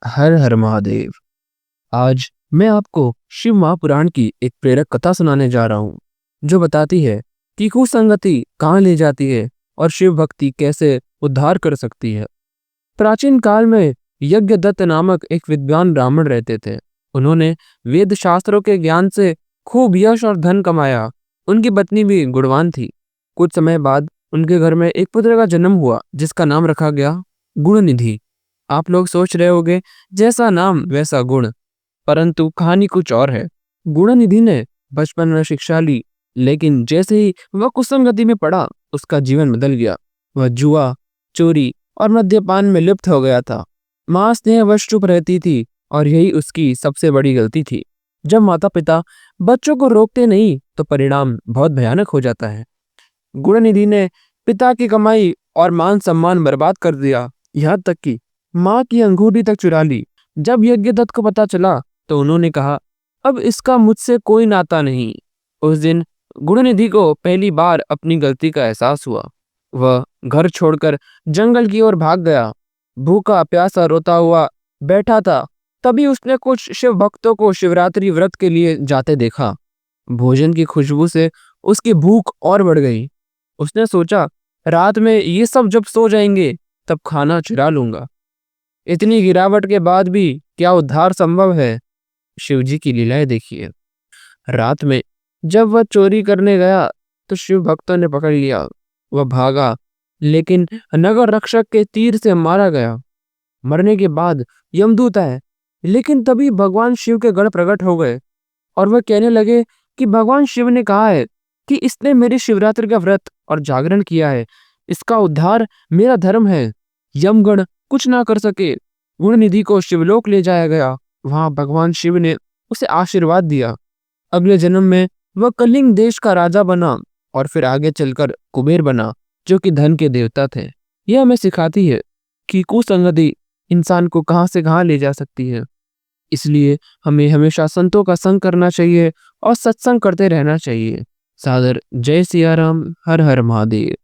हर हर महादेव। आज मैं आपको शिव महापुराण की एक प्रेरक कथा सुनाने जा रहा हूँ, जो बताती है कि कुसंगति कहाँ ले जाती है और शिव भक्ति कैसे उद्धार कर सकती है। प्राचीन काल में यज्ञदत्त नामक एक विद्वान ब्राह्मण रहते थे। उन्होंने वेद शास्त्रों के ज्ञान से खूब यश और धन कमाया। उनकी पत्नी भी गुणवान थी। कुछ समय बाद उनके घर में एक पुत्र का जन्म हुआ, जिसका नाम रखा गया गुणनिधि। आप लोग सोच रहे होंगे, जैसा नाम वैसा गुण, परंतु कहानी कुछ और है। गुणनिधि ने बचपन में शिक्षा ली, लेकिन जैसे ही वह कुसंगति में पड़ा, उसका जीवन बदल गया। वह जुआ, चोरी और मद्यपान में लिप्त हो गया था। माँ स्नेहवश चुप रहती थी और यही उसकी सबसे बड़ी गलती थी। जब माता पिता बच्चों को रोकते नहीं तो परिणाम बहुत भयानक हो जाता है। गुणनिधि ने पिता की कमाई और मान सम्मान बर्बाद कर दिया, यहाँ तक कि माँ की अंगूठी तक चुरा ली। जब यज्ञदत्त को पता चला तो उन्होंने कहा, अब इसका मुझसे कोई नाता नहीं। उस दिन गुणनिधि को पहली बार अपनी गलती का एहसास हुआ। वह घर छोड़कर जंगल की ओर भाग गया। भूखा प्यासा रोता हुआ बैठा था। तभी उसने कुछ शिव भक्तों को शिवरात्रि व्रत के लिए जाते देखा। भोजन की खुशबू से उसकी भूख और बढ़ गई। उसने सोचा, रात में ये सब जब सो जाएंगे तब खाना चुरा लूंगा। इतनी गिरावट के बाद भी क्या उद्धार संभव है? शिवजी की लीलाएं देखिए। रात में जब वह चोरी करने गया तो शिव भक्तों ने पकड़ लिया। वह भागा, लेकिन नगर रक्षक के तीर से मारा गया। मरने के बाद यमदूत आए, लेकिन तभी भगवान शिव के गढ़ प्रकट हो गए और वह कहने लगे कि भगवान शिव ने कहा है कि इसने मेरी शिवरात्रि का व्रत और जागरण किया है, इसका उद्धार मेरा धर्म है। यमगण कुछ ना कर सके। गुणनिधि को शिवलोक ले जाया गया। वहां भगवान शिव ने उसे आशीर्वाद दिया। अगले जन्म में वह कलिंग देश का राजा बना और फिर आगे चलकर कुबेर बना, जो कि धन के देवता थे। यह हमें सिखाती है कि कुसंगति इंसान को कहां से कहां ले जा सकती है। इसलिए हमें हमेशा संतों का संग करना चाहिए और सत्संग करते रहना चाहिए। सादर जय सिया राम, हर हर महादेव।